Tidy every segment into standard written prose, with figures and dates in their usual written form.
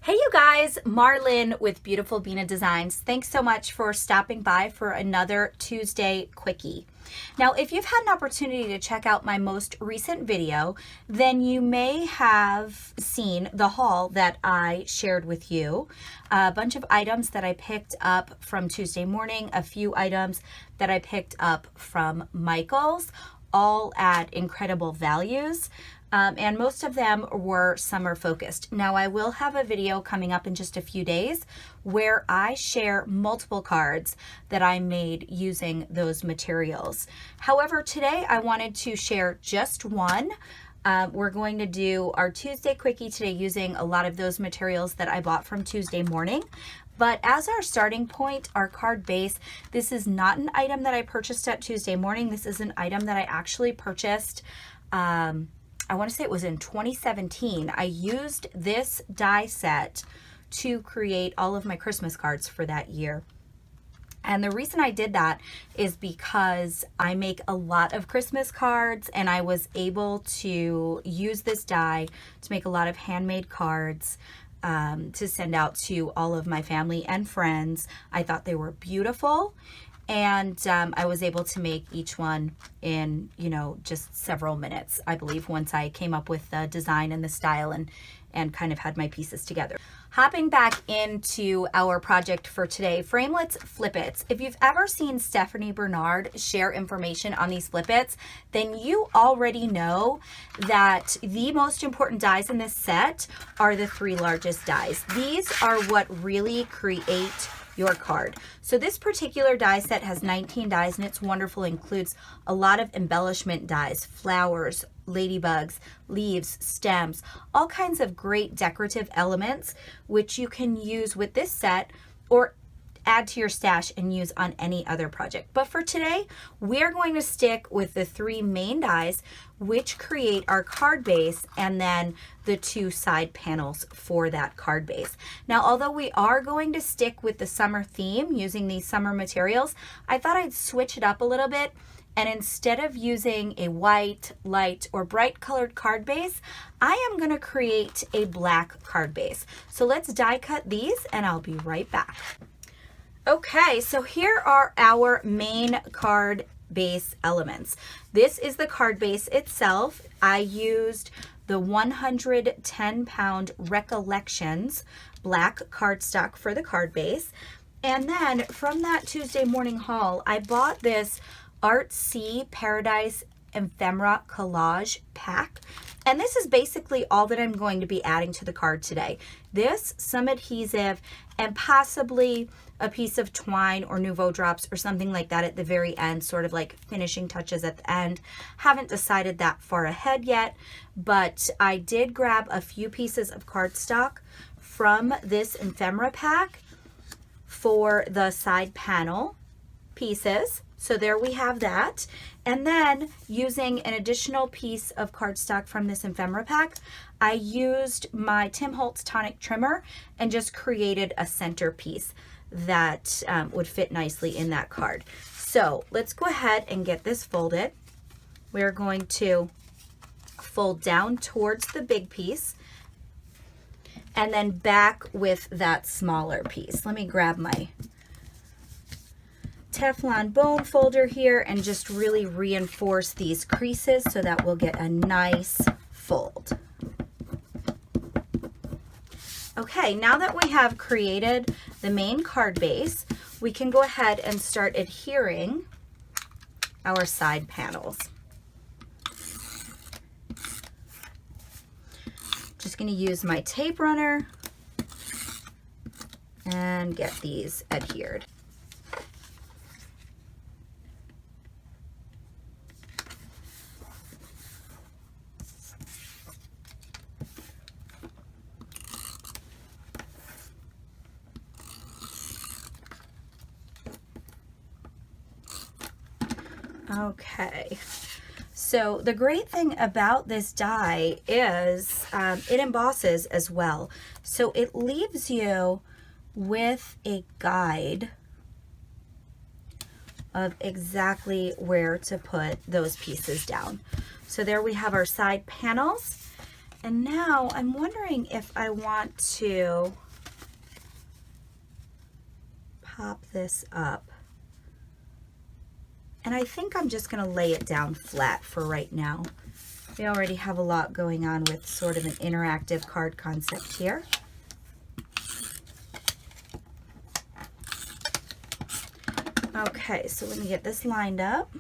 Hey you guys, Mar-Lyn with Beautiful Bina Designs. Thanks so much for stopping by for another Tuesday Quickie. Now, if you've had an opportunity to check out my most recent video, then you may have seen the haul that I shared with you. A bunch of items that I picked up from Tuesday morning, a few items that I picked up from Michael's, all at incredible values. And most of them were summer focused. Now I will have a video coming up in just a few days where I share multiple cards that I made using those materials. However, today I wanted to share just one. We're going to do our Tuesday Quickie today using a lot of those materials that I bought from Tuesday morning. But as our starting point, our card base, this is not an item that I purchased at Tuesday morning. This is an item that I actually purchased I want to say it was in 2017. I used this die set to create all of my Christmas cards for that year. And the reason I did that is because I make a lot of Christmas cards and I was able to use this die to make a lot of handmade cards to send out to all of my family and friends. I thought they were beautiful. And I was able to make each one in, just several minutes, I believe, once I came up with the design and the style and kind of had my pieces together. Hopping back into our project for today, Framelits Flip-Its. If you've ever seen Stephanie Barnard share information on these Flip-Its, then you already know that the most important dies in this set are the three largest dies. These are what really create your card. So this particular die set has 19 dies and it's wonderful. It includes a lot of embellishment dies, flowers, ladybugs, leaves, stems, all kinds of great decorative elements which you can use with this set or add to your stash and use on any other project. But for today, we're going to stick with the three main dies which create our card base and then the two side panels for that card base. Now, although we are going to stick with the summer theme using these summer materials, I thought I'd switch it up a little bit. And instead of using a white, light, or bright colored card base, I am going to create a black card base. So let's die cut these and I'll be right back. Okay, so here are our main card base elements. This is the card base itself. I used the 110-pound Recollections black cardstock for the card base. And then from that Tuesday morning haul, I bought this Artsy Paradise Ephemera Collage pack. And this is basically all that I'm going to be adding to the card today. This, some adhesive, and possibly a piece of twine or Nouveau drops or something like that at the very end, sort of like finishing touches at the end. Haven't decided that far ahead yet, but I did grab a few pieces of cardstock from this ephemera pack for the side panel pieces. So there we have that. And then using an additional piece of cardstock from this ephemera pack, I used my Tim Holtz tonic trimmer and just created a centerpiece that would fit nicely in that card. So let's go ahead and get this folded. We're going to fold down towards the big piece and then back with that smaller piece. Let me grab my Teflon bone folder here and just really reinforce these creases so that we'll get a nice fold. Okay, now that we have created the main card base, we can go ahead and start adhering our side panels. Just going to use my tape runner and get these adhered. Okay, so the great thing about this die is it embosses as well. So it leaves you with a guide of exactly where to put those pieces down. So there we have our side panels. And now I'm wondering if I want to pop this up. And I think I'm just going to lay it down flat for right now. We already have a lot going on with sort of an interactive card concept here. Okay, so let me get this lined up.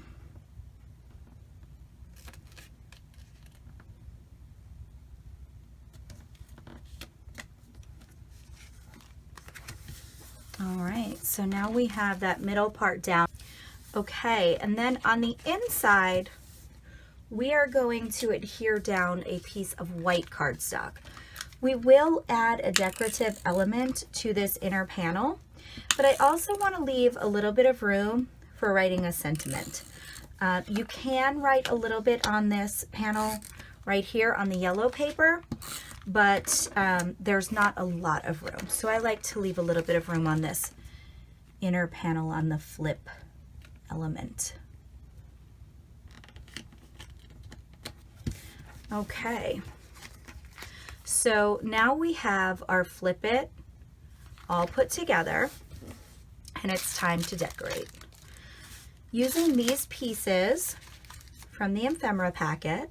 All right, so now we have that middle part down. Okay, and then on the inside, we are going to adhere down a piece of white cardstock. We will add a decorative element to this inner panel, but I also want to leave a little bit of room for writing a sentiment. You can write a little bit on this panel right here on the yellow paper, but there's not a lot of room. So I like to leave a little bit of room on this inner panel on the flip element. Okay, so now we have our flip it all put together, and it's time to decorate. Using these pieces from the ephemera packet,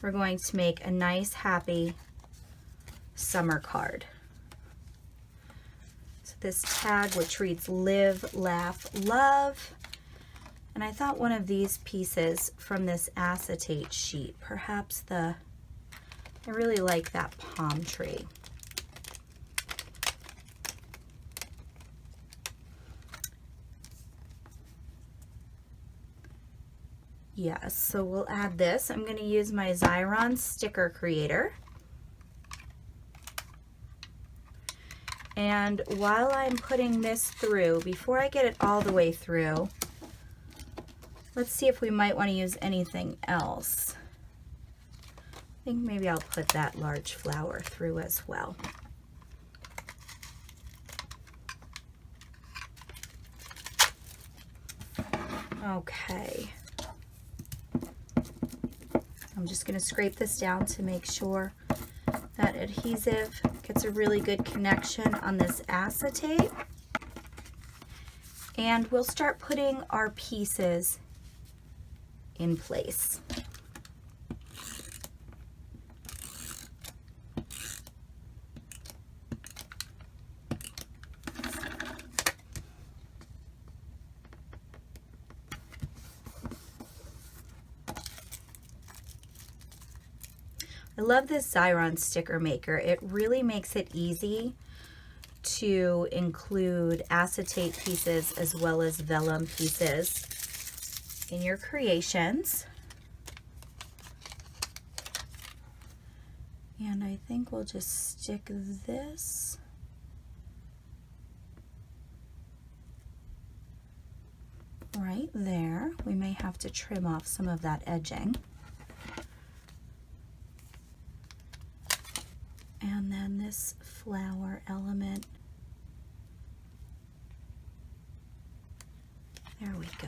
we're going to make a nice, happy summer card. So this tag, which reads Live, Laugh, Love. And I thought one of these pieces from this acetate sheet, perhaps I really like that palm tree. Yes, so we'll add this. I'm going to use my Xyron sticker creator. And while I'm putting this through, before I get it all the way through, let's see if we might want to use anything else. I think maybe I'll put that large flower through as well. Okay. I'm just going to scrape this down to make sure that adhesive gets a really good connection on this acetate. And we'll start putting our pieces in place. I love this Xyron sticker maker. It really makes it easy to include acetate pieces as well as vellum pieces in your creations. And I think we'll just stick this right there. We may have to trim off some of that edging. And then this flower element. There we go.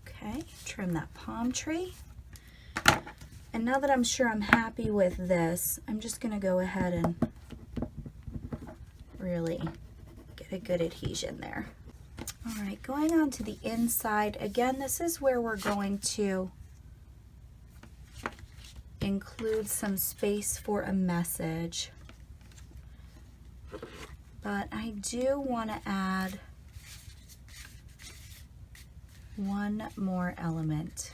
Okay, trim that palm tree. And now that I'm sure I'm happy with this, I'm just going to go ahead and really get a good adhesion there. All right, going on to the inside. Again, this is where we're going to include some space for a message. But I do want to add one more element.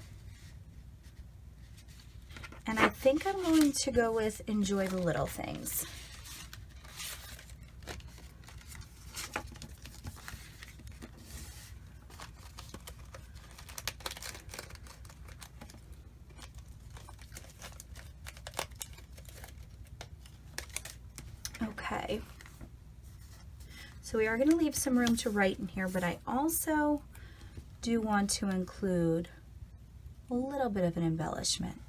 And I think I'm going to go with Enjoy the Little Things. Okay. So we are going to leave some room to write in here, but I also do want to include a little bit of an embellishment.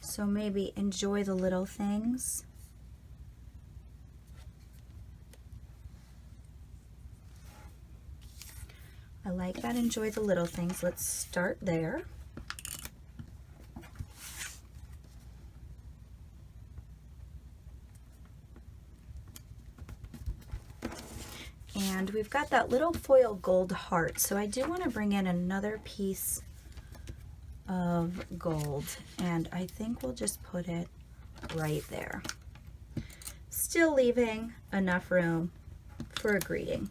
So maybe enjoy the little things. I like that, enjoy the little things. Let's start there. And we've got that little foil gold heart, so I do want to bring in another piece of gold, and I think we'll just put it right there, still leaving enough room for a greeting.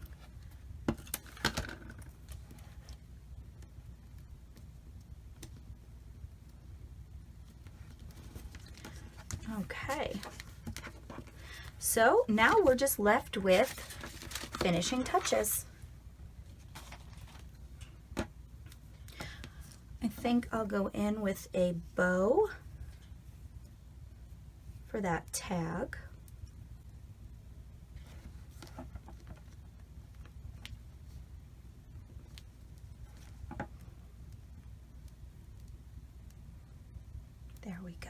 Okay, so now we're just left with finishing touches. I think I'll go in with a bow for that tag. There we go.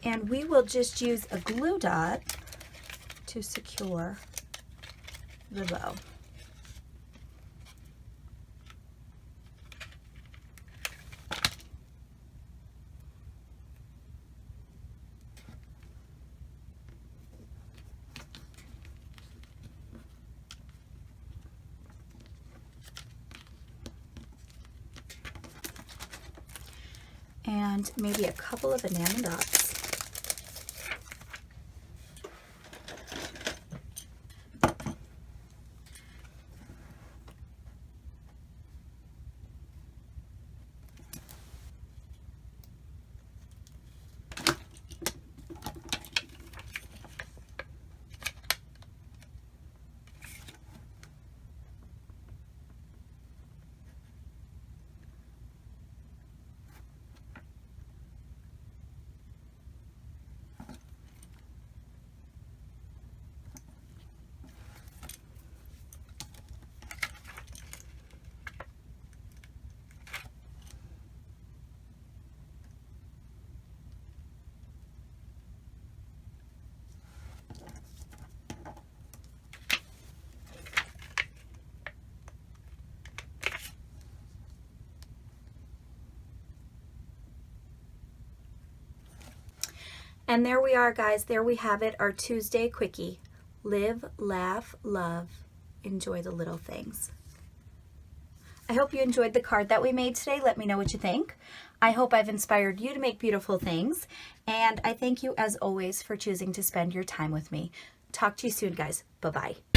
And we will just use a glue dot to secure the bow. And maybe a couple of enamel dots. And there we are, guys. There we have it, our Tuesday Quickie. Live, laugh, love, enjoy the little things. I hope you enjoyed the card that we made today. Let me know what you think. I hope I've inspired you to make beautiful things. And I thank you, as always, for choosing to spend your time with me. Talk to you soon, guys. Bye-bye.